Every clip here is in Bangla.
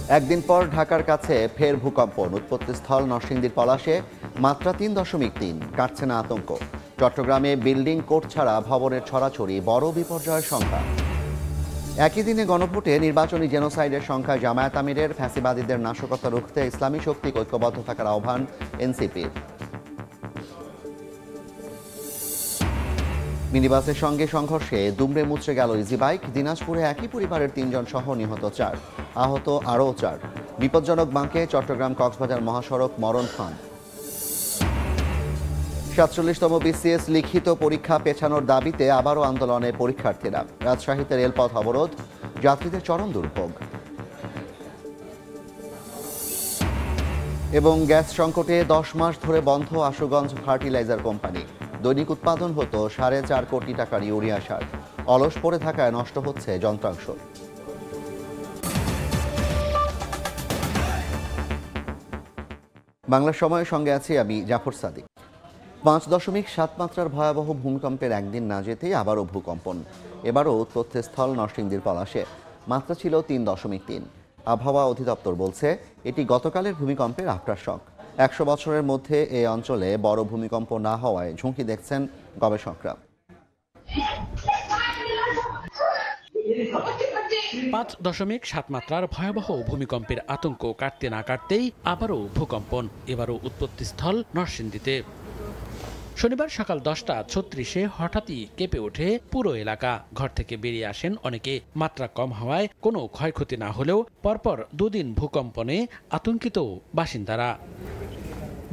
একদিন পর ঢাকার কাছে ফের ভূকম্পন, উৎপত্তিস্থল নরসিংদীর পলাশে মাত্রা ৩.৩, কাটছে না আতঙ্ক। চট্টগ্রামে বিল্ডিং কোড ছাড়া ভবনের ছড়াছড়ি, বড় বিপর্যয়ের সংখ্যা। একই দিনে গণভোটে নির্বাচনী জেনোসাইডের সংখ্যা, জামায়াত আমিরের ফ্যাসিবাদীদের নাশকতা রুখতে ইসলামী শক্তি ঐক্যবদ্ধ থাকার আহ্বান এনসিপির। মিনিবাসের সঙ্গে সংঘর্ষে দুমড়ে মুচড়ে গেল ইজি বাইক। দিনাজপুরে একই পরিবারের ৩ জন সহ নিহত 4, আহত আরও 4। বিপজ্জনক বাঁকে চট্টগ্রাম কক্সবাজার মহাসড়ক মরণ ফাঁদ। ৪৭তম বিসিএস লিখিত পরীক্ষা পেছানোর দাবিতে আবারও আন্দোলনে পরীক্ষার্থীরা। রাজশাহীতে রেলপথ অবরোধ, যাত্রীদের চরম দুর্ভোগ। এবং গ্যাস সংকটে 10 মাস ধরে বন্ধ আশুগঞ্জ ফার্টিলাইজার কোম্পানি। দৈনিক উৎপাদন হতো 4.5 কোটি টাকার ইউরিয়া সার। অলস পড়ে থাকায় নষ্ট হচ্ছে যন্ত্রাংশ। বাংলা সময়ের সঙ্গে আছি আমি জাফর সাদিক। 5.7 মাত্রার ভয়াবহ ভূমিকম্পের একদিন না যেতেই আবারও ভূকম্পন। এবারও উৎপত্তিস্থল নরসিংদীর পলাশে। মাত্রা ছিল 3.3। আবহাওয়া অধিদপ্তর বলছে এটি গতকালের ভূমিকম্পের আফটারশক। 100 বছরের মধ্যে এই অঞ্চলে বড় ভূমিকম্প না হওয়ায় ঝুঁকি দেখছেন গবেষকরা। 5.7 মাত্রার ভয়াবহ ভূমিকম্পের আতঙ্ক কাটতে না কাটতেই আবারও ভূকম্পন, এবারও উৎপত্তিস্থল নরসিংদীতে। শনিবার সকাল 10:36 হঠাৎই কেঁপে ওঠে পুরো এলাকা। ঘর থেকে বেরিয়ে আসেন অনেকে। মাত্রা কম হওয়ায় কোনো ক্ষয়ক্ষতি না হলেও পরপর 2 দিন ভূকম্পনে আতঙ্কিত বাসিন্দারা।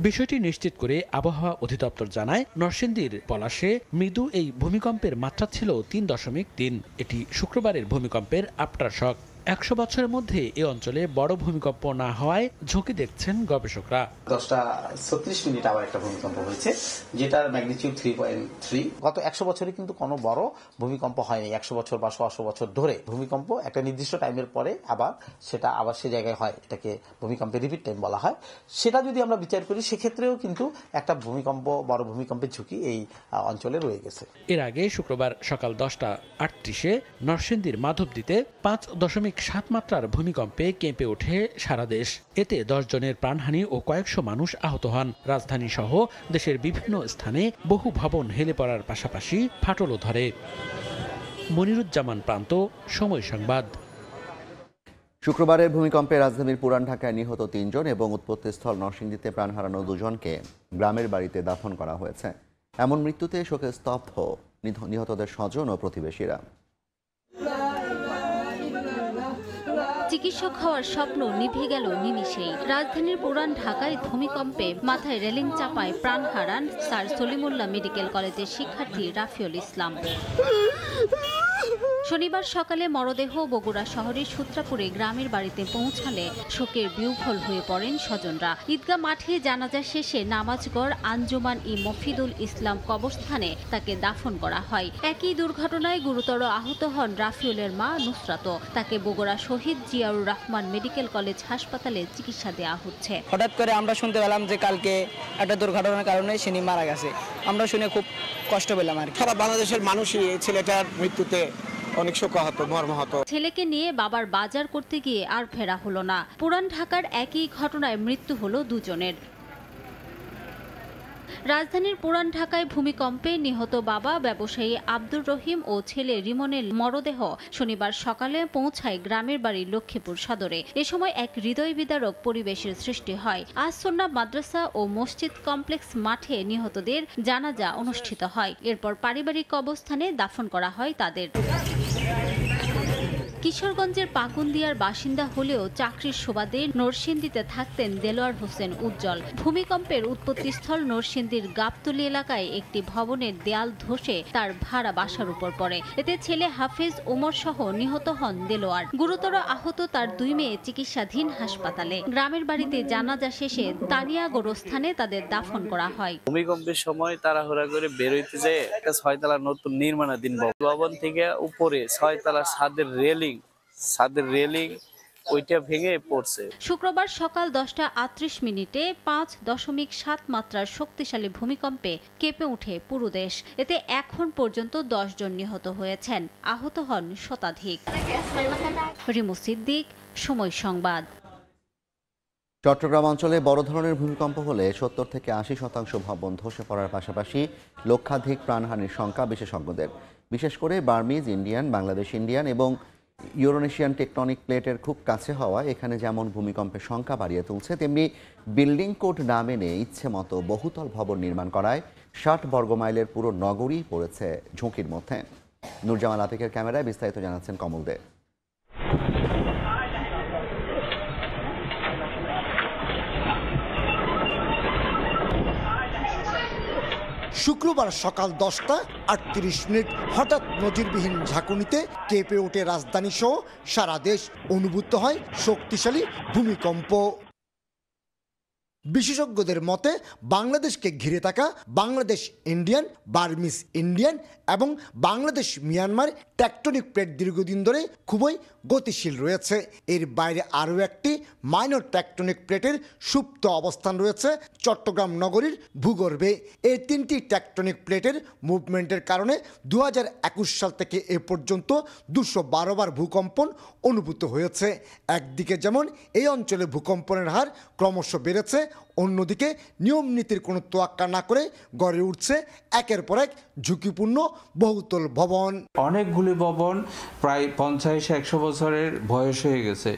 বিষয়টি নিশ্চিত করে আবহাওয়া অধিদপ্তর জানায়, নরসিংদীর পলাশে মৃদু এই ভূমিকম্পের মাত্রা ছিল 3.3। এটি শুক্রবারের ভূমিকম্পের আফটারশক। 100 বছরের মধ্যে এ অঞ্চলে বড় ভূমিকম্প না হওয়ায় ঝুঁকি দেখছেন গবেষকরা। 10:36 আবার একটা ভূমিকম্প হয়েছে, যেটার ম্যাগনিটিউড 3.3। গত 100 বছরে কিন্তু কোনো বড় ভূমিকম্প হয়নি। 100 বছর বা 100 বছর ধরে ভূমিকম্প একটা নির্দিষ্ট টাইমের পরে আবার সে জায়গায় হয়, এটাকে ভূমিকম্পের রিপিট টাইম বলা হয়। সেটা যদি আমরা বিচার করি, সেক্ষেত্রেও কিন্তু একটা বড় ভূমিকম্পের ঝুঁকি এই অঞ্চলে রয়ে গেছে। এর আগে শুক্রবার সকাল 10:38 নরসিংদীর মাধবদীতে 5.7 মাত্রার ভূমিকম্পে কেঁপে ওঠে সারা দেশ। এতে 10 জনের প্রাণহানি ও কয়েকশো মানুষ আহত হন। রাজধানী সহ দেশের বিভিন্ন স্থানে বহু ভবন হেলে পড়ার পাশাপাশি ফাটলও ধরে। মনিরুজ্জামান প্রান্ত, সময় সংবাদ। শুক্রবারের ভূমিকম্পে রাজধানীর পুরান ঢাকায় নিহত 3 জন এবং উৎপত্তিস্থল নরসিংদীতে প্রাণ হারানো 2 জনকে গ্রামের বাড়িতে দাফন করা হয়েছে। এমন মৃত্যুতে শোকে স্তব্ধ নিহতদের স্বজন ও প্রতিবেশীরা। চিকিৎসক হওয়ার স্বপ্ন নিভে গেল নিমিষেই। রাজধানীর পুরান ঢাকায় ভূমিকম্পে মাথায় রেলিং চাপায় প্রাণ হারান স্যার সলিমুল্লাহ মেডিকেল কলেজের শিক্ষার্থী রাফিউল ইসলাম। শনিবার সকালে মরদেহ বগুড়া শহরের সূত্রাপুরে গ্রামের বাড়িতে পৌঁছালে শোকের বিহ্বল হয়ে পড়েন স্বজনরা। ঈদগাহ মাঠে জানাজা শেষে নামাজগড় আঞ্জুমান ই মফিদুল ইসলাম কবরস্থানে তাকে দাফন করা হয়। একই দুর্ঘটনায় গুরুতর আহত হন রাফিউলের মা নুসরাত। তাকে বগুড়া শহীদ জিয়াউর রহমান মেডিকেল কলেজ হাসপাতালে চিকিৎসা দেওয়া হচ্ছে। হঠাৎ করে আমরা শুনতে পেলাম যে কালকে একটা দুর্ঘটনার কারণে তিনি মারা গেছে। আমরা শুনে খুব কষ্ট পেলাম। আর সারা বাংলাদেশের মানুষই এই ছেলেটার মৃত্যুতে অনেক শোকাহত, মর্মাহত। ছেলেকে নিয়ে বাবার বাজার করতে গিয়ে আর ফেরা হলো না। পুরান ঢাকার একই ঘটনায় মৃত্যু হলো 2 জনের। রাজধানীর পুরান ঢাকায় ভূমিকম্পে নিহত বাবা ব্যবসায়ী আব্দুর রহিম ও ছেলে রিমনের মরদেহ শনিবার সকালে পৌঁছায় গ্রামের বাড়ি লক্ষ্মীপুর সদরে। এ সময় এক হৃদয় বিদারক পরিবেশের সৃষ্টি হয়। আজ সুন্নাহ মাদ্রাসা ও মসজিদ কমপ্লেক্স মাঠে নিহতদের জানাজা অনুষ্ঠিত হয়। এরপর পারিবারিক কবরস্থানে দাফন করা হয় তাদের। কিশোরগঞ্জের পাকুন্দিয়ার বাসিন্দা হলেও চাকরির সুবাদে নরসিংদীতে থাকতেন দেলোয়ার হোসেন উজ্জ্বল। ভূমিকম্পের উৎপত্তিস্থল নরসিংদীর গাবতলী এলাকায় একটি ভবনের দেয়াল ধসে তার ভাড়া বাসার উপর পড়ে। এতে ছেলে হাফেজ ওমর সহ নিহত হন দেলোয়ার। গুরুতর আহত তার 2 মেয়ে চিকিৎসাধীন হাসপাতালে। গ্রামের বাড়িতে জানাজা শেষে তানিয়া গোরস্থানে তাদের দাফন করা হয়। ভূমিকম্পের সময় তাড়াহুড়া করে বের হইতে যেয়ে একটা 6 তলা নতুন নির্মাণাধীন ভবন থেকে উপরে 6 তলা ছাদের রেলিং ওইটা ভেঙে পড়ছে। শুক্রবার সকাল 10:38 5.7 মাত্রার শক্তিশালী ভূমিকম্পে কেঁপে ওঠে পুরো দেশ। এতে এখন পর্যন্ত 10 জন নিহত হয়েছেন, আহত হন শতাধিক। রিমু সিদ্দিক, সময় সংবাদ। চট্টগ্রাম অঞ্চলে বড় ধরনের ভূমিকম্প হলে ৭০ থেকে ৮০% ভবন ধসে পড়ার পাশাপাশি লক্ষাধিক প্রাণহানির শঙ্কা বিশেষজ্ঞদের। বিশেষ করে বার্মিজ ইন্ডিয়ান, বাংলাদেশ ইন্ডিয়ান এবং ইউরোনেশিয়ান টেকটনিক প্লেটের খুব কাছে হওয়া এখানে যেমন ভূমিকম্পের সংখ্যা বাড়িয়ে তুলছে, তেমনি বিল্ডিং কোড না মেনে ইচ্ছে মতো বহুতল ভবন নির্মাণ করায় ৬০ বর্গমাইলের পুরো নগরী পড়েছে ঝুঁকির মধ্যে। নুরজামাল আতিকের ক্যামেরায় বিস্তারিত জানাচ্ছেন কমল দে। শুক্রবার সকাল 10:38 হঠাৎ নজিরবিহীন ঝাঁকুনিতে কেঁপে ওঠে রাজধানী সহ সারা দেশ। অনুভূত হয় শক্তিশালী ভূমিকম্প। বিশেষজ্ঞদের মতে বাংলাদেশকে ঘিরে থাকা বাংলাদেশ ইন্ডিয়ান, বার্মিজ ইন্ডিয়ান এবং বাংলাদেশ মিয়ানমার টেকটনিক প্লেট দীর্ঘদিন ধরে খুবই গতিশীল রয়েছে। এর বাইরে আরও একটি মাইনর টেকটনিক প্লেটের সুপ্ত অবস্থান রয়েছে চট্টগ্রাম নগরীর ভূগর্ভে। এই তিনটি টেকটনিক প্লেটের মুভমেন্টের কারণে 2021 সাল থেকে এ পর্যন্ত 212 বার ভূকম্পন অনুভূত হয়েছে। একদিকে যেমন এই অঞ্চলে ভূকম্পনের হার ক্রমশ বেড়েছে, অন্যদিকে নিয়ম নীতির কোনো তোয়াক্কা না করে গড়ে উঠছে একের পর এক ঝুঁকিপূর্ণ বহুতল ভবন। অনেকগুলি ভবন প্রায় 50-100 বছরের বয়স হয়ে গেছে।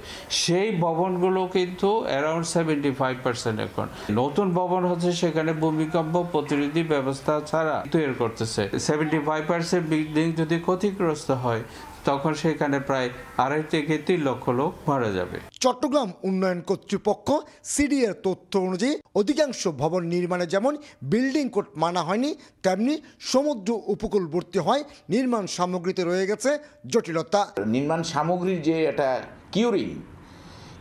সেই ভবনগুলো কিন্তু অ্যারাউন্ড 75% এখন নতুন ভবন হচ্ছে, সেখানে ভূমিকম্প প্রতিরোধী ব্যবস্থা ছাড়া তৈরি করতেছে। 75% বিল্ডিং যদি ক্ষতিগ্রস্ত হয় তখন সেখানে প্রায় 2.5 থেকে 3 লক্ষ লোক মারা যাবে। চট্টগ্রাম উন্নয়ন কর্তৃপক্ষ সিডিএর তথ্য অনুযায়ী অধিকাংশ ভবন নির্মাণে যেমন বিল্ডিং কোড মানা হয়নি, তেমনি সমুদ্র উপকূলবর্তী হয় নির্মাণ সামগ্রীতে রয়ে গেছে জটিলতা। নির্মাণ সামগ্রীর যে একটা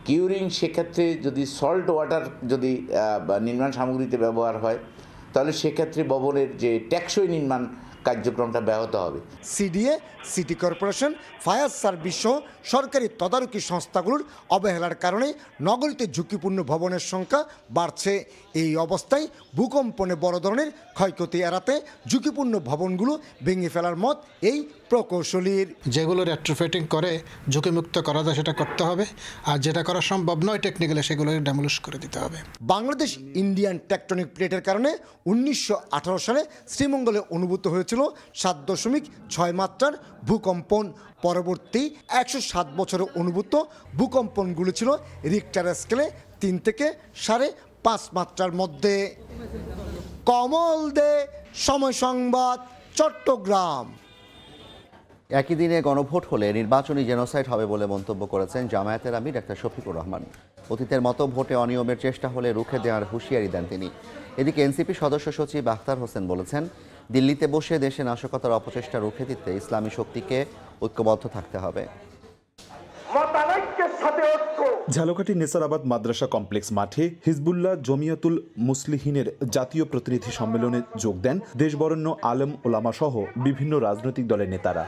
কিউরিং সেক্ষেত্রে যদি সল্ট ওয়াটার যদি নির্মাণ সামগ্রীতে ব্যবহার হয় তাহলে সেক্ষেত্রে ভবনের যে টেকসই নির্মাণ কার্যক্রমটা ব্যাহত হবে। CDA, city corporation, fire service সহ সরকারি তদারকি সংস্থাগুলোর অবহেলার কারণে নগরীতে ঝুঁকিপূর্ণ ভবনের সংখ্যা বাড়ছে। এই অবস্থায় ভূকম্পনে বড় ধরনের ক্ষয়ক্ষতি এড়াতে ঝুঁকিপূর্ণ ভবনগুলো ভেঙে ফেলার মত এই প্রকৌশলীর। যেগুলো রেট্রোফিটিং করে ঝুঁকিমুক্ত করা যায় সেটা করতে হবে, আর যেটা করা সম্ভব নয় টেকনিক্যালি সেগুলো ডেমোলিশ করে দিতে হবে। বাংলাদেশ ইন্ডিয়ান টেকটনিক প্লেটের কারণে 1918 সালে শ্রীমঙ্গলে অনুভূত হয়েছিল 7.6 মাত্রার ভূকম্পন। পরবর্তী 107 বছরে অনুভূত ভূকম্পনগুলো ছিল রিক্টার স্কেলে 3 থেকে 5.5 মাত্রার মধ্যে। কমল দে, সময় সংবাদ, চট্টগ্রাম। একই দিনে গণভোট হলে নির্বাচনী জেনোসাইড হবে বলে মন্তব্য করেছেন জামায়াতের আমির ডাক্তার শফিকুর রহমান। অতীতের মতো ভোটে অনিয়মের চেষ্টা হলে রুখে দেওয়ার হুঁশিয়ারি দেন তিনি। এদিকে এনসিপি সদস্য সচিব আখতার হোসেন বলেছেন, দিল্লিতে বসে দেশে নাশকতার অপচেষ্টা রুখে দিতে ইসলামী শক্তিকে ঐক্যবদ্ধ থাকতে হবে। ঝালকাঠি নেসারাবাদ মাদ্রাসা কমপ্লেক্স মাঠে হিজবুল্লাহ জমিয়াতুল মুসলিহিনের জাতীয় প্রতিনিধি সম্মেলনে যোগ দেন দেশবরেণ্য আলেম ওলামা সহ বিভিন্ন রাজনৈতিক দলের নেতারা।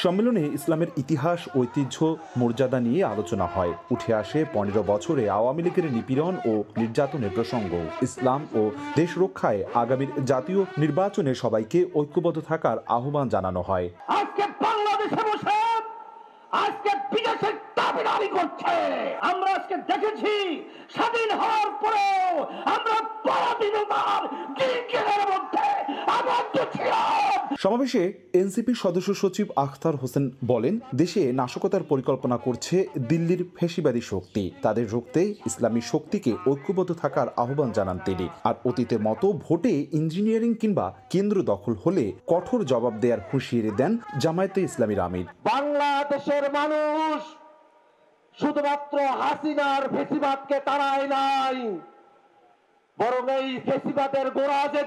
সম্মেলনে ইসলামের ইতিহাস, ঐতিহ্য, মর্যাদা নিয়ে আলোচনা হয়। উঠে আসে 15 বছরে আওয়ামী লীগের নিপীড়ন ও নির্যাতনের প্রসঙ্গ। ইসলাম ও দেশ রক্ষায় আগামীর জাতীয় নির্বাচনে সবাইকে ঐক্যবদ্ধ থাকার আহ্বান জানানো হয়। আজকে বাংলাদেশে বসে আজকে বিদেশের দাবিদারি করছে। আমরা আজকে দেখেছি স্বাধীন হওয়ার পরেও আমরা পরাধীনতার গিরগিরের মধ্যে আবদ্ধ ছিলাম। সমাবেশে এনসিপি সদস্য সচিব আখতার হোসেন বলেন, দেশে নাশকতার পরিকল্পনা করছে দিল্লির ফ্যাসিবাদী শক্তি। তাদের রুখতে ইসলামী শক্তিকে ঐক্যবদ্ধ থাকার আহ্বান জানান তিনি। আর অতীতের মতো ভোটে ইঞ্জিনিয়ারিং কিংবা কেন্দ্র দখল হলে কঠোর জবাব দেওয়ার হুঁশিয়ারি দেন জামায়াতে ইসলামীর আমির। বাংলাদেশের মানুষ শুধুমাত্র হাসিনার ফ্যাসিবাদকে তাড়ায় নাই, বরং এই ফ্যাসিবাদের গোড়া যে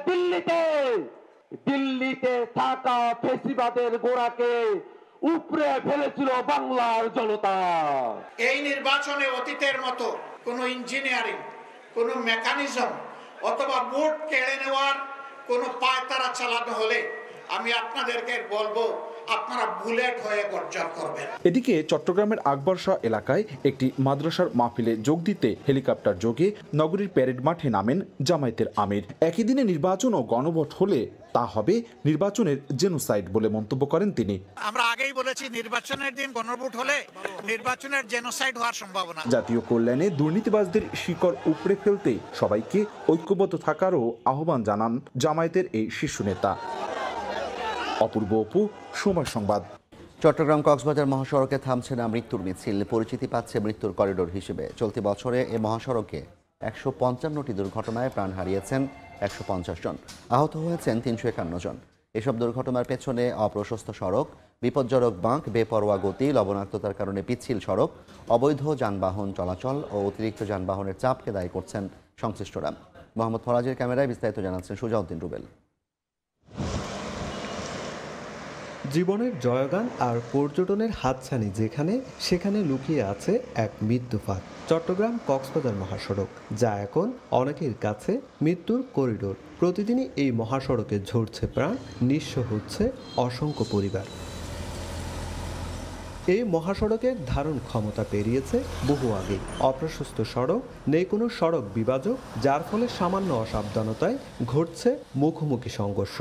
দিল্লিতে থাকা ফ্যাসিবাদের গোড়াকে উপড়ে ফেলেছিল বাংলার জনতা। এই নির্বাচনে অতীতের মতো কোনো ইঞ্জিনিয়ারিং, কোনো মেকানিজম অথবা ভোট কেড়ে নেওয়ার কোনো পায়তারা চালানো হলে আমি আপনাদেরকে বলবো আপনারা বুলেট হয়ে গর্জন করবেন। এদিকে চট্টগ্রামের আকবর শাহ এলাকায় একটি মাদ্রাসার মাহফিলে যোগ দিতে হেলিকপ্টার যোগে নগরীর প্যারেড মাঠে নামেন জামায়াতের আমির। একই দিনে নির্বাচন ও গণভোট হলে তা হবে নির্বাচনের জেনোসাইড বলে মন্তব্য করেন তিনি। আমরা আগেই বলেছি নির্বাচনের দিন গণভোট হলে নির্বাচনের জেনোসাইড হওয়ার সম্ভাবনা। জাতীয় কল্যাণে দুর্নীতিবাজদের শিকড় উপড়ে ফেলতে সবাইকে ঐক্যবদ্ধ থাকারও আহ্বান জানান জামায়াতের এই শীর্ষ নেতা। অপূর্ব অপু, সময় সংবাদ। চট্টগ্রাম কক্সবাজার মহাসড়কে থামছে না মৃত্যুর মিছিল, পরিচিতি পাচ্ছে মৃত্যুর করিডোর হিসেবে। চলতি বছরে এ মহাসড়কে 155টি দুর্ঘটনায় প্রাণ হারিয়েছেন 150 জন, আহত হয়েছেন 351 জন। এসব দুর্ঘটনার পেছনে অপ্রশস্ত সড়ক, বিপজ্জনক বাঁক, বেপরোয়া গতি, লবণাক্ততার কারণে পিচ্ছিল সড়ক, অবৈধ যানবাহন চলাচল ও অতিরিক্ত যানবাহনের চাপকে দায়ী করছেন সংশ্লিষ্টরা। মোহাম্মদ ফরাজের ক্যামেরায় বিস্তারিত জানাচ্ছেন সুজাউদ্দিন রুবেল। জীবনের জয়গান আর পর্যটনের হাতছানি যেখানে সেখানে লুকিয়ে আছে এক মৃত্যুফাঁদ। চট্টগ্রাম কক্সবাজার মহাসড়ক, যা এখন অনেকের কাছে মৃত্যুর করিডোর। প্রতিদিনই এই মহাসড়কে ঝরছে প্রাণ, নিঃস্ব হচ্ছে অসংখ্য পরিবার। এই মহাসড়কের ধারণ ক্ষমতা পেরিয়েছে বহু আগে। অপ্রশস্ত সড়ক, নেই কোনো সড়ক বিভাজক, যার ফলে সামান্য অসাবধানতায় ঘটছে মুখোমুখি সংঘর্ষ।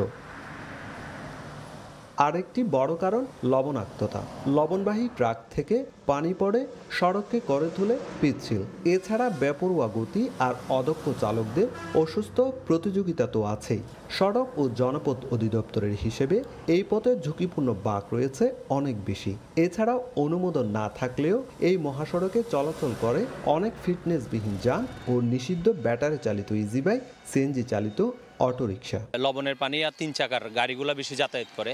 আরেকটি বড় কারণ লবণাক্ততা। লবণবাহী ট্রাক থেকে পানি পড়ে সড়ককে করে তোলে পিচ্ছিল। এছাড়া বেপরোয়া গতি আর অদক্ষ চালকদের অসুস্থ প্রতিযোগিতা তো আছেই। সড়ক ও জনপথ অধিদপ্তরের হিসেবে এই পথে ঝুঁকিপূর্ণ বাঁক রয়েছে অনেক বেশি। এছাড়াও অনুমোদন না থাকলেও এই মহাসড়কে চলাচল করে অনেক ফিটনেসবিহীন যান ও নিষিদ্ধ ব্যাটারি চালিত ইজিবাইক, সিএনজি চালিত অটোরিকশা। লবণের পানি আর 3 চাকার গাড়িগুলো বেশি যাতায়াত করে,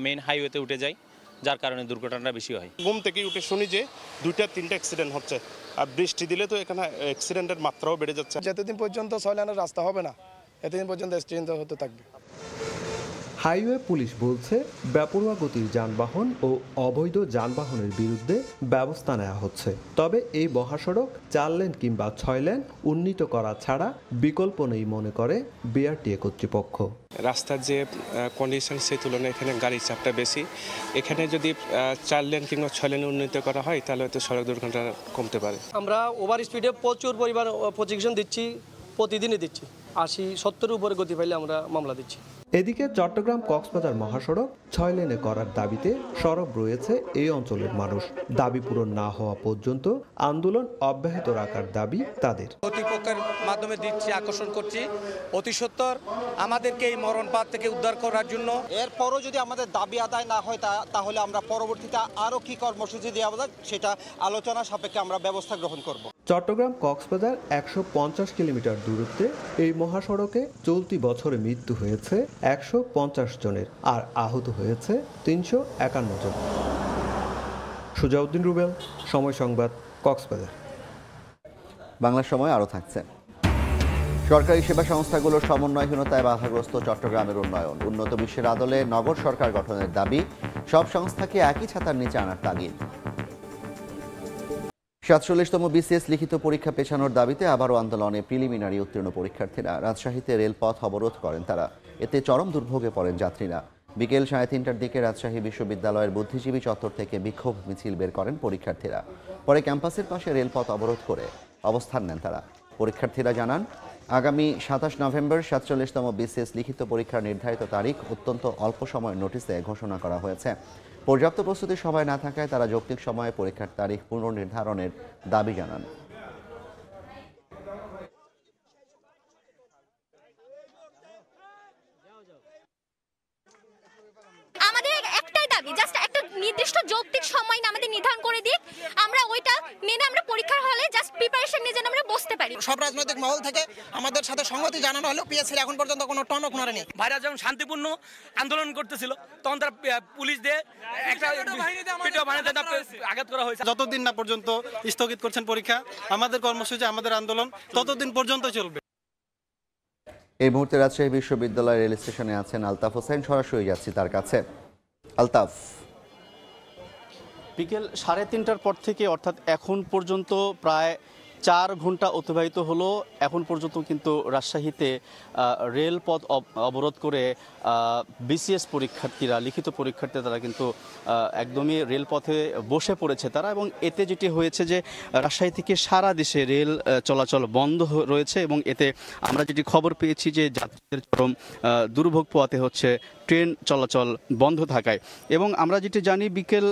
মেইন হাইওয়েতে উঠে যায়, যার কারণে দুর্ঘটনাটা বেশি হয়। ঘুম থেকে উঠে শুনি যে 2-3টা অ্যাক্সিডেন্ট হচ্ছে, আর বৃষ্টি দিলে তো এখানে অ্যাক্সিডেন্টের মাত্রাও বেড়ে যাচ্ছে। যতদিন পর্যন্ত 6 লেনের রাস্তা হবে না, এতদিন পর্যন্ত অ্যাক্সিডেন্ট হতে থাকবে। হাইওয়ে পুলিশ বলছে, বেপরোয়া গতির যানবাহন ও অবৈধ যানবাহনের বিরুদ্ধে ব্যবস্থা নেওয়া হচ্ছে। তবে এই মহাসড়ক 4 লেন কিংবা 6 লেন উন্নীত করা ছাড়া বিকল্প নেই মনে করে বিআরটিএ কর্তৃপক্ষ। রাস্তার যে কন্ডিশন সেই তুলনায় এখানে গাড়ির চাপটা বেশি। এখানে যদি 4 লেন কিংবা 6 লেন উন্নীত করা হয় তাহলে হয়তো সড়ক দুর্ঘটনা কমতে পারে। আমরা ওভার স্পিডে প্রচুর পরিমাণ প্রজেকশন দিচ্ছি, প্রতিদিনই দিচ্ছি। 80-70 উপরে গতি পাইলে আমরা মামলা দিচ্ছি। এদিকে চট্টগ্রাম কক্সবাজার মহাসড়ক 6 লেনে করার দাবিতে সরব রয়েছে এই অঞ্চলের মানুষ। দাবি পূরণ না হওয়া পর্যন্ত আন্দোলন অব্যাহত রাখার দাবি তাদের। কর্তৃপক্ষের মাধ্যমে দিচ্ছি, আকর্ষণ করছি অতি সত্বর আমাদেরকে এই মরণপাত থেকে উদ্ধার করার জন্য। এরপরও যদি আমাদের দাবি আদায় না হয় তাহলে আমরা পরবর্তীতে আরও কি কর্মসূচি দেওয়া যায় সেটা আলোচনা সাপেক্ষে আমরা ব্যবস্থা গ্রহণ করব। চট্টগ্রাম কক্সবাজার 150 কিলোমিটার দূরত্বে এই মহাসড়কে চলতি বছরে মৃত্যু হয়েছে 150 জনের, আর আহত হয়েছে 351 জন। সুজাউদ্দিন রুবেল, সময় সংবাদ, কক্সবাজার। বাংলা সময় আরও থাকছে। সরকারি সেবা সংস্থাগুলোর সমন্বয়হীনতায় বাধাগ্রস্ত চট্টগ্রামের উন্নয়ন। উন্নত বিশ্বের আদলে নগর সরকার গঠনের দাবি, সব সংস্থাকে একই ছাতার নিচে আনার তাগিদ। 47তম বিসিএস লিখিত পরীক্ষা পেছানোর দাবিতে আবারও আন্দোলনে প্রিলিমিনারি উত্তীর্ণ পরীক্ষার্থীরা। রাজশাহীতে রেলপথ অবরোধ করেন তারা, এতে চরম দুর্ভোগে পড়েন যাত্রীরা। বিকেল 3:30টার দিকে রাজশাহী বিশ্ববিদ্যালয়ের বুদ্ধিজীবী চত্বর থেকে বিক্ষোভ মিছিল বের করেন পরীক্ষার্থীরা। পরে ক্যাম্পাসের পাশে রেলপথ অবরোধ করে অবস্থান নেন তারা। পরীক্ষার্থীরা জানান, আগামী 27 নভেম্বর 47তম বিসিএস লিখিত পরীক্ষার নির্ধারিত তারিখ অত্যন্ত অল্প সময়ের নোটিশে ঘোষণা করা হয়েছে। পর্যাপ্ত প্রস্তুতির সময় না থাকায় তারা যৌক্তিক সময়ে পরীক্ষার তারিখ পুনর্নির্ধারণের দাবি জানান। আমাদের একটাই দাবি, জাস্ট একটা নির্দিষ্ট যৌক্তিক সময় আমাদের নির্ধারণ করে দিক, আমরা ওইটা মেনে আমরা পরীক্ষার হলে জাস্ট প্রিপারেশন নিয়ে যেন আমরা বসতে পারি। সব রাজনৈতিক মহল থেকে আমাদের সাথে সংহতি জানানো হলো, পিএসসির এখন পর্যন্ত কোনো টনক নড়েনি। ভাইরা যখন শান্তিপূর্ণ আন্দোলন করতেছিল তখন তারা পুলিশ দিয়ে একটা আঘাত করা হয়েছে। যতদিন না পর্যন্ত স্থগিত করছেন পরীক্ষা, আমাদের কর্মসূচি, আমাদের আন্দোলন ততদিন পর্যন্ত চলবে। এই মুহূর্তে রাজশাহী বিশ্ববিদ্যালয় রেল স্টেশনে আছেন আলতাফ হোসেন, সরাসরি যাচ্ছি তার কাছে। আলতাফ, বিকেল 3:30টার পর থেকে অর্থাৎ এখন পর্যন্ত প্রায় 4 ঘন্টা অতিবাহিত হলো, এখন পর্যন্ত কিন্তু রাজশাহীতে রেলপথ অবরোধ করে বিসিএস পরীক্ষার্থীরা, লিখিত পরীক্ষার্থীরা তারা কিন্তু একদমই রেলপথে বসে পড়েছে তারা। এবং এতে যেটি হয়েছে যে রাজশাহী থেকে সারা দেশে রেল চলাচল বন্ধ রয়েছে এবং এতে আমরা যেটি খবর পেয়েছি যে যাত্রীদের চরম দুর্ভোগ পোহাতে হচ্ছে ট্রেন চলাচল বন্ধ থাকায়। এবং আমরা যেটি জানি বিকেল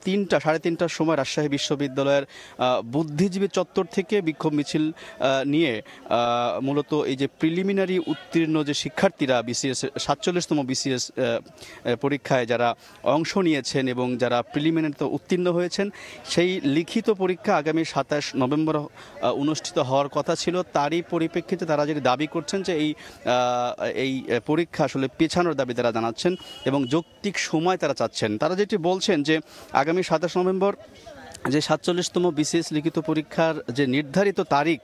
3টা, 3:30টার সময় রাজশাহী বিশ্ববিদ্যালয়ের বুদ্ধিজীবী চত্বর থেকে বিক্ষোভ মিছিল নিয়ে মূলত এই যে প্রিলিমিনারি উত্তীর্ণ যে শিক্ষার্থীরা বিসিএস 47তম বিসিএস পরীক্ষায় যারা অংশ নিয়েছেন এবং যারা প্রিলিমিনারিতে উত্তীর্ণ হয়েছেন, সেই লিখিত পরীক্ষা আগামী 27 নভেম্বর অনুষ্ঠিত হওয়ার কথা ছিল। তারই পরিপ্রেক্ষিতে তারা যেটি দাবি করছেন যে এই পরীক্ষা আসলে পেছানোর দাবি তারা জানাচ্ছেন এবং যৌক্তিক সময় তারা চাচ্ছেন। তারা যেটি বলছেন যে আগামী 27 নভেম্বর যে 47তম বিসিএস লিখিত পরীক্ষার যে নির্ধারিত তারিখ,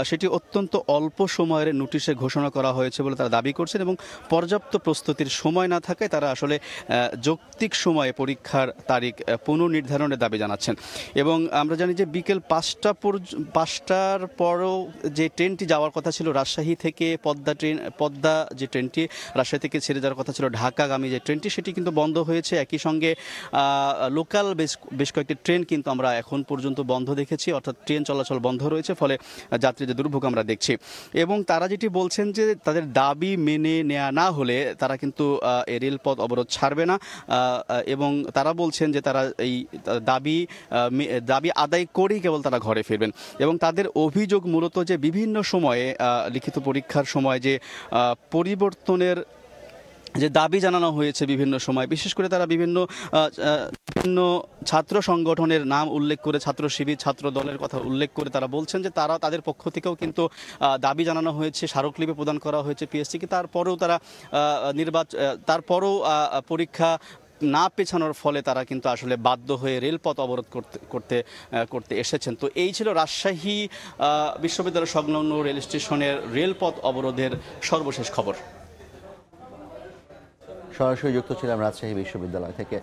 সেটি অত্যন্ত অল্প সময়ের নোটিশে ঘোষণা করা হয়েছে বলে তারা দাবি করছেন এবং পর্যাপ্ত প্রস্তুতির সময় না থাকায় তারা আসলে যৌক্তিক সময়ে পরীক্ষার তারিখ পুনর্নির্ধারণের দাবি জানাচ্ছেন। এবং আমরা জানি যে বিকেল 5টার পরও যে ট্রেনটি যাওয়ার কথা ছিল রাজশাহী থেকে পদ্মা যে ট্রেনটি রাজশাহী থেকে ছেড়ে যাওয়ার কথা ছিল ঢাকাগামী যে ট্রেনটি, সেটি কিন্তু বন্ধ হয়েছে। একই সঙ্গে লোকাল বেশ কয়েকটি ট্রেন কিন্তু আমরা এখন পর্যন্ত বন্ধ দেখেছি, অর্থাৎ ট্রেন চলাচল বন্ধ রয়েছে, ফলে যাত্রীদের দুর্ভোগ আমরা দেখছি। এবং তারা যেটি বলছেন যে তাদের দাবি মেনে নেওয়া না হলে তারা কিন্তু এই রেলপথ অবরোধ ছাড়বে না এবং তারা বলছেন যে তারা এই দাবি আদায় করেই কেবল তারা ঘরে ফিরবেন। এবং তাদের অভিযোগ মূলত যে বিভিন্ন সময়ে লিখিত পরীক্ষার সময় যে পরিবর্তনের যে দাবি জানানো হয়েছে বিভিন্ন সময়, বিশেষ করে তারা বিভিন্ন ছাত্র সংগঠনের নাম উল্লেখ করে, ছাত্র শিবির, ছাত্র দলের কথা উল্লেখ করে তারা বলছেন যে তাদের পক্ষ থেকেও কিন্তু দাবি জানানো হয়েছে, স্মারকলিপি প্রদান করা হয়েছে পিএসসিকে, তারপরেও পরীক্ষা না পেছানোর ফলে তারা কিন্তু আসলে বাধ্য হয়ে রেলপথ অবরোধ করতে এসেছেন। তো এই ছিল রাজশাহী বিশ্ববিদ্যালয় সংলগ্ন রেল স্টেশনের রেলপথ অবরোধের সর্বশেষ খবর। সরাসরি যুক্ত ছিলাম রাজশাহী বিশ্ববিদ্যালয় থেকে।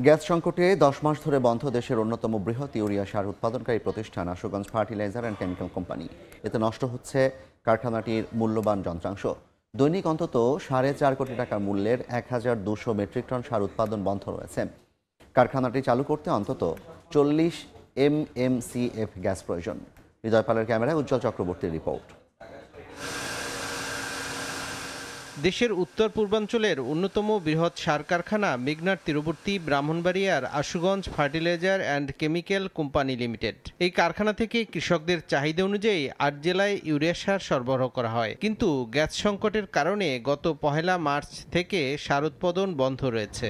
গ্যাস সংকটে 10 মাস ধরে বন্ধ দেশের অন্যতম বৃহৎ ইউরিয়া সার উৎপাদনকারী প্রতিষ্ঠান Ashuganj fertiliser and chemical company. এতে নষ্ট হচ্ছে কারখানাটির মূল্যবান যন্ত্রাংশ। দৈনিক অন্তত 4.5 কোটি টাকার মূল্যের 1200 মেট্রিক টন সার উৎপাদন বন্ধ রয়েছে। কারখানাটি চালু করতে অন্তত 40 MMCF গ্যাস প্রয়োজন। হৃদয় পালের ক্যামেরায় উজ্জ্বল চক্রবর্তীর রিপোর্ট। দেশের উত্তর পূর্বাঞ্চলের অন্যতম বৃহৎ সার কারখানা মেঘনার তীরবর্তী ব্রাহ্মণবাড়িয়ার Ashuganj fertiliser and chemical company limited. এই কারখানা থেকে কৃষকদের চাহিদা অনুযায়ী 8 জেলায় ইউরিয়া সার সরবরাহ করা হয়, কিন্তু গ্যাস সংকটের কারণে গত 1 মার্চ থেকে সার উৎপাদন বন্ধ রয়েছে।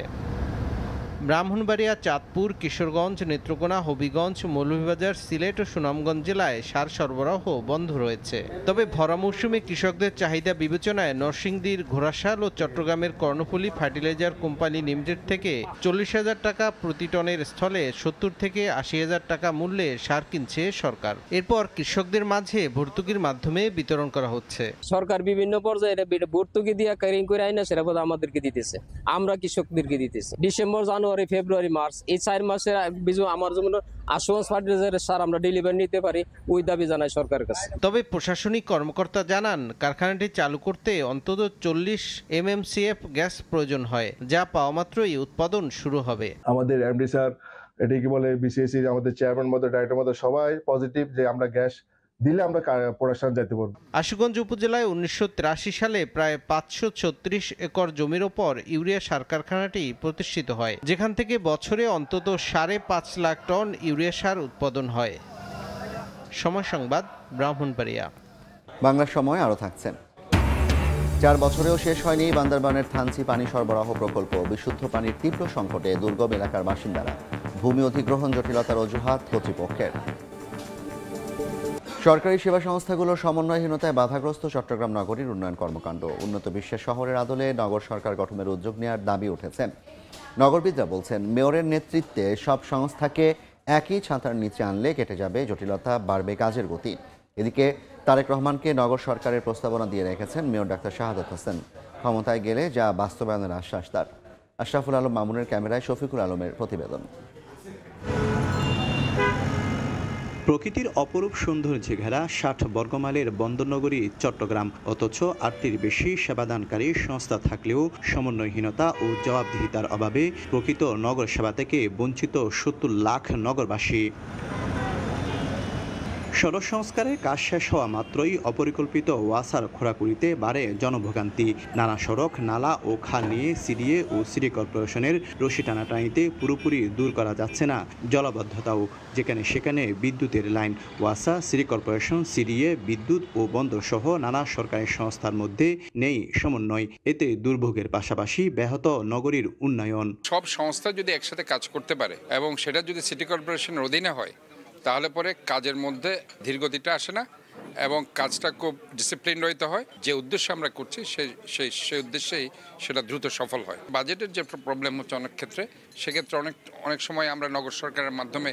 ব্রাহ্মণবাড়িয়া, চাঁদপুর, কিশোরগঞ্জ, নেত্রকোনা, হবিগঞ্জ, মৌলভীবাজার, সিলেট ও সুনামগঞ্জ জেলায় সার সরবরাহ বন্ধ রয়েছে। তবে ভরা মৌসুমে কৃষকদের চাহিদা বিবেচনায় নরসিংদীর ঘোড়াশাল ও চট্টগ্রামের কর্ণফুলী ফার্টিলাইজার কোম্পানি লিমিটেড থেকে 40,000 টাকা প্রতি টনের স্থলে 70 থেকে 80,000 টাকা মূল্যে সার কিনছে সরকার। এরপর কৃষকদের মাঝে ভর্তুকির মাধ্যমে বিতরণ করা হচ্ছে। সরকার বিভিন্ন পর্যায়ে ভর্তুকি দিয়ে ক্যারিং করে আইনা সেটা আমাদেরকে দিতেছে, আমরা কৃষকদেরকে দিতেছি। ডিসেম্বর, জানুয়ারি, ফেব্রুয়ারি, মার্চ এই 4 মাসের আমার যেমন আশুগঞ্জ ফার্টিলাইজারের সার আমরা ডেলিভারি নিতে পারি, ওই দাবি জানাই সরকারের কাছে। তবে প্রশাসনিক কর্মকর্তা জানান কারখানাটি চালু করতে অন্তত 40 MMCF গ্যাস প্রয়োজন হয়, যা পাওয়া মাত্রই উৎপাদন শুরু হবে। আমাদের এমডি স্যার, এটি কি বলে বিসিএসসি, আমাদের চেয়ারম্যান মতো ডাইরেক্টর মতো সবাই পজিটিভ যে আমরা গ্যাস দিলে আমরা প্রোডাকশন যেতে পারব। আশুগঞ্জ উপজেলায় 1983 সালে প্রায় 536 একর জমির ওপর ইউরিয়া সার কারখানাটি প্রতিষ্ঠিত হয়, যেখান থেকে বছরে অন্তত 5.5 লাখ টন ইউরিয়া সার উৎপাদন হয়। সময় সংবাদ, ব্রাহ্মণবাড়িয়া। বাংলার সময় আরও থাকছেন। 4 বছরেও শেষ হয়নি বান্দরবানের থানচি পানি সরবরাহ প্রকল্প। বিশুদ্ধ পানির তীব্র সংকটে দুর্গম এলাকার বাসিন্দারা। ভূমি অধিগ্রহণ জটিলতার অজুহাত কর্তৃপক্ষের। সরকারি সেবা সংস্থাগুলোর সমন্বয়হীনতায় বাধাগ্রস্ত চট্টগ্রাম নগরীর উন্নয়ন কর্মকাণ্ড। উন্নত বিশ্বের শহরের আদলে নগর সরকার গঠনের উদ্যোগ নেওয়ার দাবি উঠেছে। নগরবিদরা বলছেন, মেয়রের নেতৃত্বে সব সংস্থাকে একই ছাতার নিচে আনলে কেটে যাবে জটিলতা, বাড়বে কাজের গতি। এদিকে তারেক রহমানকে নগর সরকারের প্রস্তাবনা দিয়ে রেখেছেন মেয়র ডাক্তার শাহাদাত হোসেন। ক্ষমতায় গেলে যা বাস্তবায়নের আশ্বাস তার। আশরাফুল আলম মামুনের ক্যামেরায় শফিকুল আলমের প্রতিবেদন। প্রকৃতির অপরূপ সৌন্দর্যে ঘেরা ৬০ বর্গমাইলের বন্দরনগরী চট্টগ্রাম, অথচ ৮টির বেশি সেবাদানকারী সংস্থা থাকলেও সমন্বয়হীনতা ও জবাবদিহিতার অভাবে প্রকৃত নগর সেবা থেকে বঞ্চিত ৭০ লাখ নগরবাসী। সড়ক সংস্কারের কাজ শেষ হওয়া মাত্রই অপরিকল্পিত ওয়াসার খোঁড়াখুড়িতে বাড়ে জনভোগান্তি। নানা সড়ক, নালা ও খাল নিয়ে সিডিএ ও সিটি কর্পোরেশনের রশি টানাটানিতে পুরোপুরি দূর করা যাচ্ছে না জলাবদ্ধতাও। যেখানে সেখানে বিদ্যুতের লাইন। ওয়াসা, সিটি কর্পোরেশন, সিডিএ, বিদ্যুৎ ও বন্দর সহ নানা সরকারি সংস্থার মধ্যে নেই সমন্বয়। এতে দুর্ভোগের পাশাপাশি ব্যাহত নগরীর উন্নয়ন। সব সংস্থা যদি একসাথে কাজ করতে পারে এবং সেটা যদি সিটি কর্পোরেশনের অধীনে হয়, তাহলে পরে কাজের মধ্যে ধীরগতিটা আসে না এবং কাজটা খুব ডিসিপ্লিন রহিত হয়। যে উদ্দেশ্যে আমরা করছি সেই উদ্দেশ্যেই সেটা দ্রুত সফল হয়। বাজেটের যে প্রবলেম হচ্ছে অনেক ক্ষেত্রে, সেক্ষেত্রে অনেক সময় আমরা নগর সরকারের মাধ্যমে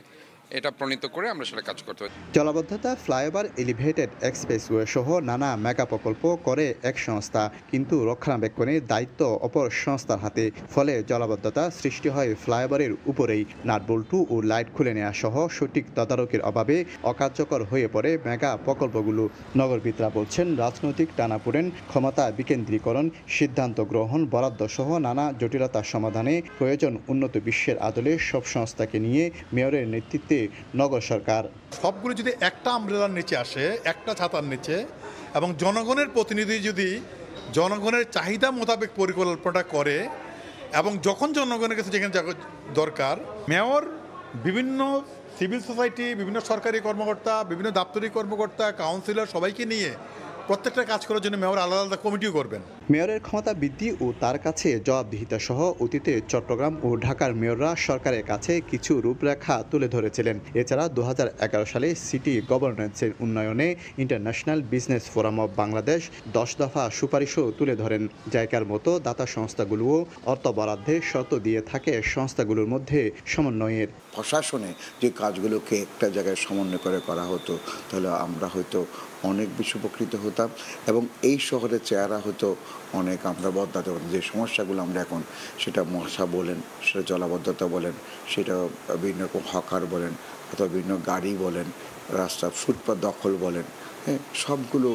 এটা প্রণীত করে আমরা সেটা কাজ করতে পারি। জলাবদ্ধতা, ফ্লাইওভার, এলিভেটেড এক্সপ্রেসওয়ে সহ নানা মেগা প্রকল্প করে এক সংস্থা, কিন্তু রক্ষণাবেক্ষণের দায়িত্ব অপর সংস্থার হাতে। ফলে জলাবদ্ধতা সৃষ্টি হয় ফ্লাইওভারের উপরেই। নাটবল্টু ও লাইট খুলে নেওয়া সহ সঠিক তদারকির অভাবে অকার্যকর হয়ে পড়ে মেগা প্রকল্পগুলো। নগরবিদরা বলছেন, রাজনৈতিক টানাপোড়েন, ক্ষমতা বিকেন্দ্রীকরণ, সিদ্ধান্ত গ্রহণ, বরাদ্দ সহ নানা জটিলতার সমাধানে প্রয়োজন উন্নত বিশ্বের আদলে সব সংস্থাকে নিয়ে মেয়রের নেতৃত্বে নগর সরকার। সবগুলো যদি একটা আমব্রেলার নিচে আসে, একটা ছাতার নিচে, এবং জনগণের প্রতিনিধি যদি জনগণের চাহিদা মোতাবেক পরিকল্পনা করে এবং যখন জনগণের কাছে যেখানে দরকার, মেয়র, বিভিন্ন সিভিল সোসাইটি, বিভিন্ন সরকারি কর্মকর্তা, বিভিন্ন দাপ্তরিক কর্মকর্তা, কাউন্সিলর সবাইকে নিয়ে প্রত্যেকটা কাজ করার জন্য মেয়র আলাদা আলাদা কমিটিও করবেন। মেয়রের ক্ষমতা বৃদ্ধি ও তার কাছে জবাবদিহিতা সহ অতীতে চট্টগ্রাম ও ঢাকার মেয়ররা সরকারের কাছে কিছু রূপরেখা তুলে ধরেছিলেন। এছাড়া 2011 সালে সিটি গভর্নেন্সের উন্নয়নে international business forum of Bangladesh 10 দফা সুপারিশও তুলে ধরেন। জায়কার মতো দাতা সংস্থাগুলোও অর্থ বরাদ্দে শর্ত দিয়ে থাকে সংস্থাগুলোর মধ্যে সমন্বয়ের। প্রশাসনে যে কাজগুলোকে একটা জায়গায় সমন্বয় করে করা হতো, তাহলে আমরা হয়তো অনেক বেশি উপকৃত হতাম এবং এই শহরের চেহারা হতো অনেক আমরা বদলাতে পারতাম। যে সমস্যাগুলো আমরা এখন, সেটা মশা বলেন, সেটা জলাবদ্ধতা বলেন, সেটা বিভিন্ন রকম হকার বলেন, অথবা বিভিন্ন গাড়ি বলেন, রাস্তা ফুটপাত দখল বলেন, হ্যাঁ, সবগুলো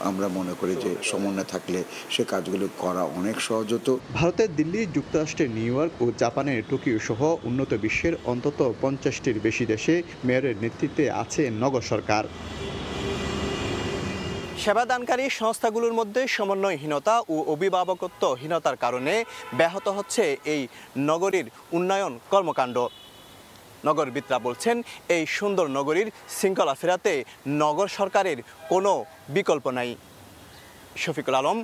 আমরা মনে করি যে সমন্বয় থাকলে সে কাজগুলো করা অনেক সহজ হতো। ভারতের দিল্লি, যুক্তরাষ্ট্রের নিউ ইয়র্ক ও জাপানের টোকিও সহ উন্নত বিশ্বের অন্তত 50টির বেশি দেশে মেয়রের নেতৃত্বে আছে নগর সরকার। সেবাদানকারী সংস্থাগুলোর মধ্যে সমন্বয়হীনতা ও অভিভাবকত্বহীনতার কারণে ব্যাহত হচ্ছে এই নগরীর উন্নয়ন কর্মকাণ্ড। নগরবিদরা বলছেন, এই সুন্দর নগরীর শৃঙ্খলা ফেরাতে নগর সরকারের কোনো বিকল্প নাই। শফিকুল আলম,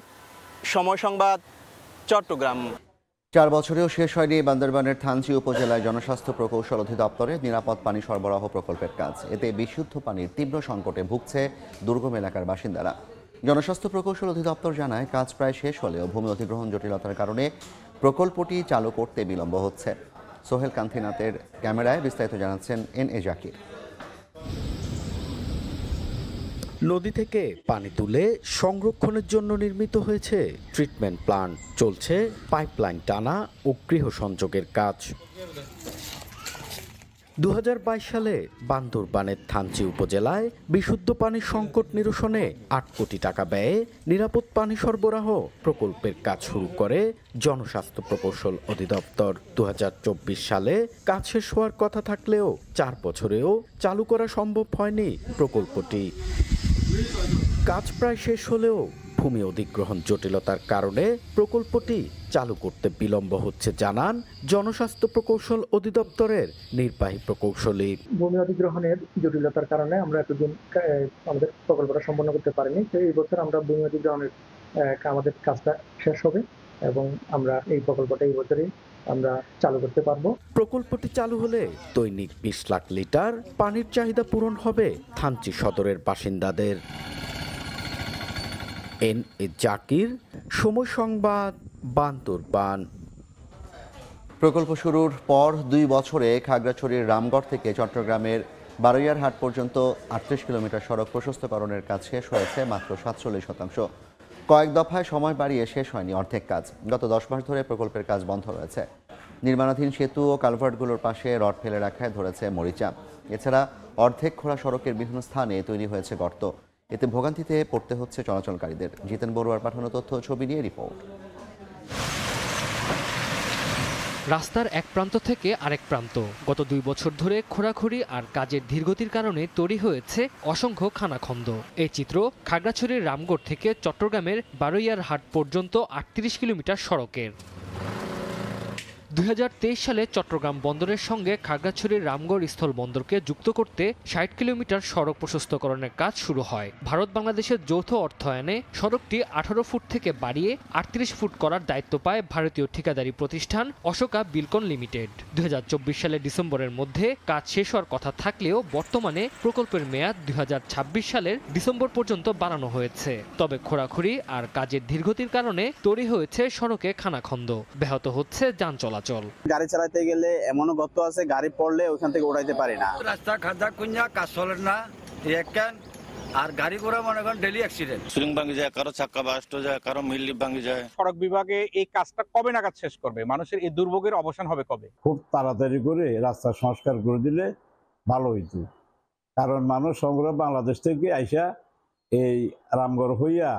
সময় সংবাদ, চট্টগ্রাম। 4 বছরেও শেষ হয়নি বান্দরবানের থানচি উপজেলায় জনস্বাস্থ্য প্রকৌশল অধিদপ্তরের নিরাপদ পানি সরবরাহ প্রকল্পের কাজ। এতে বিশুদ্ধ পানির তীব্র সংকটে ভুগছে দুর্গম এলাকার বাসিন্দারা। জনস্বাস্থ্য প্রকৌশল অধিদপ্তর জানায়, কাজ প্রায় শেষ হলেও ভূমি অধিগ্রহণ জটিলতার কারণে প্রকল্পটি চালু করতে বিলম্ব হচ্ছে। সোহেল কান্থিনাথের ক্যামেরায় বিস্তারিত জানাচ্ছেন NA জাকির। নদী থেকে পানি তুলে সংরক্ষণের জন্য নির্মিত হয়েছে ট্রিটমেন্ট প্লান্ট। চলছে পাইপলাইন টানা ও গৃহ সংযোগের কাজ। 2022 সালে বান্দরবানের থানচি উপজেলায় বিশুদ্ধ পানির সংকট নিরসনে 8 কোটি টাকা ব্যয়ে নিরাপদ পানি সরবরাহ প্রকল্পের কাজ শুরু করে জনস্বাস্থ্য প্রকৌশল অধিদপ্তর। 2024 সালে কাজ শেষ হওয়ার কথা থাকলেও 4 বছরেও চালু করা সম্ভব হয়নি প্রকল্পটি। কাজ প্রায় শেষ হলেও ভূমি অধিগ্রহণ জটিলতার কারণে প্রকল্পটি চালু করতে বিলম্ব হচ্ছে জানান জনস্বাস্থ্য প্রকৌশল অধিদপ্তরের নির্বাহী প্রকৌশলী। ভূমি অধিগ্রহণের জটিলতার কারণে আমরা এতদিন আমাদের প্রকল্পটা সম্পন্ন করতে পারিনি। তো এই বছর আমরা ভূমি অধিগ্রহণের আমাদের কাজটা শেষ হবে এবং আমরা এই প্রকল্পটা এই বছরই আমরা চালু করতে পারবো। প্রকল্পটি চালু হলে দৈনিক 20 লাখ লিটার পানির চাহিদা পূরণ হবে থানচি সদরের বাসিন্দাদের। NA জাকির, সময় সংবাদ, বান্দরবান। প্রকল্প শুরুর পর 2 বছরে খাগড়াছড়ির রামগড় থেকে চট্টগ্রামের বারৈয়ারহাট পর্যন্ত 38 কিলোমিটার সড়ক প্রশস্তকরণের কাজ শেষ হয়েছে মাত্র 47%। কয়েক দফায় সময় বাড়িয়ে শেষ হয়নি অর্ধেক কাজ। গত 10 মাস ধরে প্রকল্পের কাজ বন্ধ রয়েছে। নির্মাণাধীন সেতু ও কালভার্টগুলোর পাশে রড ফেলে রাখায় ধরেছে মরিচা। এছাড়া অর্ধেক খোঁড়া সড়কের বিভিন্ন স্থানে তৈরি হয়েছে গর্ত। এতে ভোগান্তিতে পড়তে হচ্ছে চলাচলকারীদের। জিতেন বড়ুয়ার পাঠানো তথ্য ছবি নিয়ে রিপোর্ট। রাস্তার এক প্রান্ত থেকে আরেক প্রান্ত গত ২ বছর ধরে খোঁড়াখুড়ি আর কাজের ধীরগতির কারণে তৈরি হয়েছে অসংখ্য খানাখন্দ। এই চিত্র খাগড়াছড়ির রামগড় থেকে চট্টগ্রামের বারৈয়ার হাট পর্যন্ত ৩৮ কিলোমিটার সড়কের। ২০২৩ সালে চট্টগ্রাম বন্দরের সঙ্গে খাগড়াছড়ির রামগড় স্থল বন্দরকে যুক্ত করতে ৬০ কিলোমিটার সড়ক প্রশস্তকরণের কাজ শুরু হয়। ভারত বাংলাদেশের যৌথ অর্থায়নে সড়কটি ১৮ ফুট থেকে বাড়িয়ে ৩৮ ফুট করার দায়িত্ব পায় ভারতীয় ঠিকাদারি প্রতিষ্ঠান অশোকা বিলকন লিমিটেড। ২০২৪ সালের ডিসেম্বরের মধ্যে কাজ শেষ হওয়ার কথা থাকলেও বর্তমানে প্রকল্পের মেয়াদ ২০২৬ সালের ডিসেম্বর পর্যন্ত বাড়ানো হয়েছে। তবে খোঁড়াখুড়ি আর কাজের ধীরগতির কারণে তৈরি হয়েছে সড়কে খানাখন্দ, ব্যাহত হচ্ছে যান চলাচল। গাড়ি চালাতে গেলে এমনও গর্ত আছে, গাড়ি পড়লে ওখান থেকে উঠাইতে পারি না। রাস্তা খাজা কুঞ্জা কাজ চলে না, আর গাড়ি ঘোড়া মনে করেন ডেলি অ্যাক্সিডেন্ট। সুইং ভাঙে যায়, কারো চাক্কা বাস্ট হয়ে যায়, কারো মিল ভাঙে যায়। সড়ক বিভাগে এই কাজটা কবে নাগাদ শেষ করবে? মানুষের এই দুর্ভোগের অবসান হবে কবে? খুব তাড়াতাড়ি করে রাস্তা সংস্কার করে দিলে ভালো হইতো, কারণ মানুষ সমগ্র বাংলাদেশ থেকে আইসা এই রামগড় হইয়া,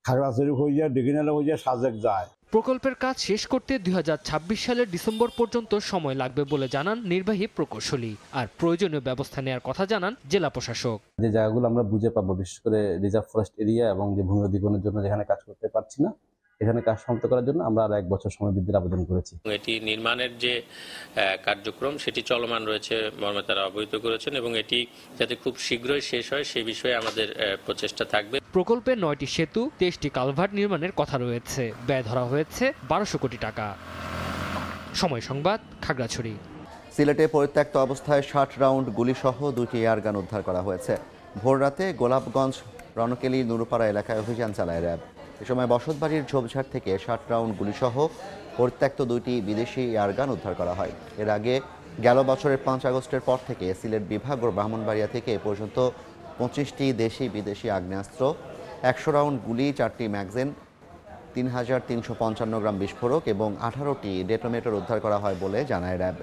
খাগড়াছড়ি হইয়া, ডিগিনালা হইয়া সাজেক যায়। প্রকল্পের কাজ শেষ করতে ২০২৬ সালের ডিসেম্বর পর্যন্ত সময় লাগবে বলে জানান নির্বাহী প্রকৌশলী। আর প্রয়োজনীয় ব্যবস্থা নেওয়ার কথা জানান জেলা প্রশাসক। যে জায়গাগুলো আমরা বুঝে পাবো, বিশেষ করে রিজার্ভ ফরেস্ট এরিয়া এবং যে ভূমি অধিগ্রহণের জন্য যেখানে কাজ করতে পারছি না, এখানে কাজ সমাপ্ত করার জন্য আমরা আর ১ বছর সময় বৃদ্ধির আবেদন করেছি। এটি নির্মাণের যে কার্যক্রম সেটি চলমান রয়েছে মর্মে তারা অবহিত করেছেন এবং এটি যাতে খুব শীঘ্রই শেষ হয় সে বিষয়ে আমাদের প্রচেষ্টা থাকবে। প্রকল্পে ৯টি সেতু, ২৩টি কালভার্ট নির্মাণের কথা রয়েছে। ব্যয় ধরা হয়েছে ১২০০ কোটি টাকা। সময় সংবাদ, খাগড়াছড়ি। সিলেটে পরিত্যক্ত অবস্থায় ৬০ রাউন্ড গুলিসহ ২টি এয়ারগান উদ্ধার করা হয়েছে। ভোররাতে গোলাপগঞ্জ রণকেলি নুরুপাড়া এলাকায় অভিযান চালায় র্যাব। এ সময় বসতবাড়ির ঝোপঝাড় থেকে ৬০ রাউন্ড গুলিসহ পরিত্যক্ত ২টি বিদেশি এয়ারগান উদ্ধার করা হয়। এর আগে গেল বছরের ৫ আগস্টের পর থেকে সিলেট বিভাগ ও ব্রাহ্মণবাড়িয়া থেকে এ পর্যন্ত ২৫টি দেশি বিদেশি আগ্নেয়াস্ত্র, ১০০ রাউন্ড গুলি, ৪টি ম্যাগাজিন, ৩,৩৫৫ গ্রাম বিস্ফোরক এবং ১৮টি ডেটোনেটর উদ্ধার করা হয় বলে জানায় র্যাব।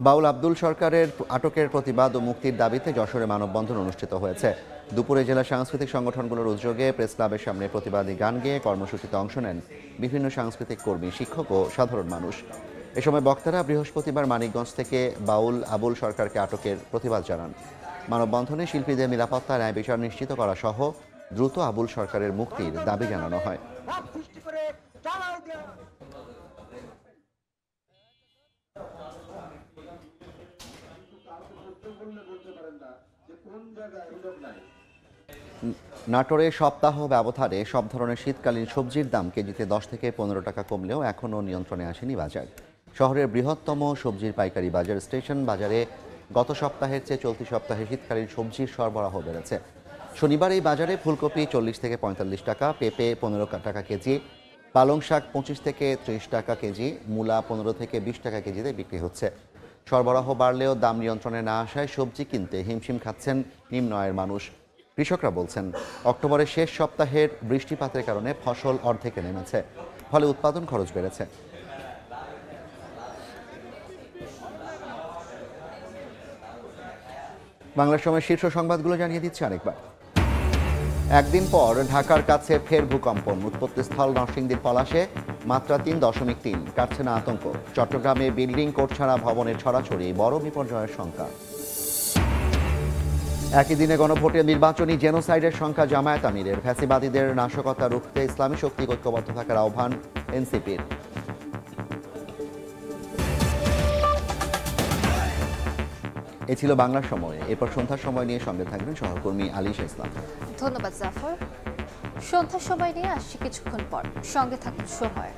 বাউল আব্দুল সরকারের আটকের প্রতিবাদ ও মুক্তির দাবিতে যশোরে মানববন্ধন অনুষ্ঠিত হয়েছে। দুপুরে জেলা সাংস্কৃতিক সংগঠনগুলোর উদ্যোগে প্রেস ক্লাবের সামনে প্রতিবাদী গান গেয়ে কর্মসূচিতে অংশ নেন বিভিন্ন সাংস্কৃতিক কর্মী, শিক্ষক ও সাধারণ মানুষ। এ সময় বক্তারা বৃহস্পতিবার মানিকগঞ্জ থেকে বাউল আবুল সরকারকে আটকের প্রতিবাদ জানান। মানববন্ধনে শিল্পীদের নিরাপত্তা, ন্যায় বিচার নিশ্চিত করা সহ দ্রুত আবুল সরকারের মুক্তির দাবি জানানো হয়। নাটোরে সপ্তাহ ব্যবধানে সব ধরনের শীতকালীন সবজির দাম কেজিতে ১০ থেকে ১৫ টাকা কমলেও এখনও নিয়ন্ত্রণে আসেনি বাজার। শহরের বৃহত্তম সবজির পাইকারি বাজার স্টেশন বাজারে গত সপ্তাহের চেয়ে চলতি সপ্তাহে শীতকালীন সবজির সরবরাহ বেড়েছে। শনিবার এই বাজারে ফুলকপি ৪০ থেকে ৪৫ টাকা, পেঁপে ১৫ টাকা কেজি, পালং শাক ২৫ থেকে ৩০ টাকা কেজি, মূলা ১৫ থেকে ২০ টাকা কেজিতে বিক্রি হচ্ছে। সরবরাহ বাড়লেও দাম নিয়ন্ত্রণে না আসায় সবজি কিনতে হিমশিম খাচ্ছেন নিম্ন আয়ের মানুষ। কৃষকরা বলছেন, অক্টোবরের শেষ সপ্তাহের বৃষ্টিপাতের কারণে ফসল অর্ধেকে নেমেছে, ফলে উৎপাদন খরচ বেড়েছে। বাংলার সময় শীর্ষ সংবাদগুলো জানিয়ে দিচ্ছে আরেকবার। একদিন পর ঢাকার কাছে ফের ভূকম্পন, উৎপত্তিস্থল নরসিংদীর পলাশে মাত্রা ৩.৩, কাটছে না আতঙ্ক। চট্টগ্রামে বিল্ডিং কোড ছাড়া ভবনের ছড়াছড়ি, বড় বিপর্যয়ের শঙ্কা। একই দিনে গণভোটে নির্বাচনী জেনোসাইডের সংখ্যা জামায়াত আমিরের, ফ্যাসিবাদীদের নাশকতা রুখতে ইসলামী শক্তি ঐক্যবদ্ধ থাকার আহ্বান এনসিপির। এ ছিল বাংলার সময়। এরপর সন্ধ্যার সময় নিয়ে সঙ্গে থাকবেন সহকর্মী আলিশা ইসলাম। ধন্যবাদ জাফর। সন্ধ্যার সময় নিয়ে আসছি কিছুক্ষণ পর, সঙ্গে থাকুন সময়।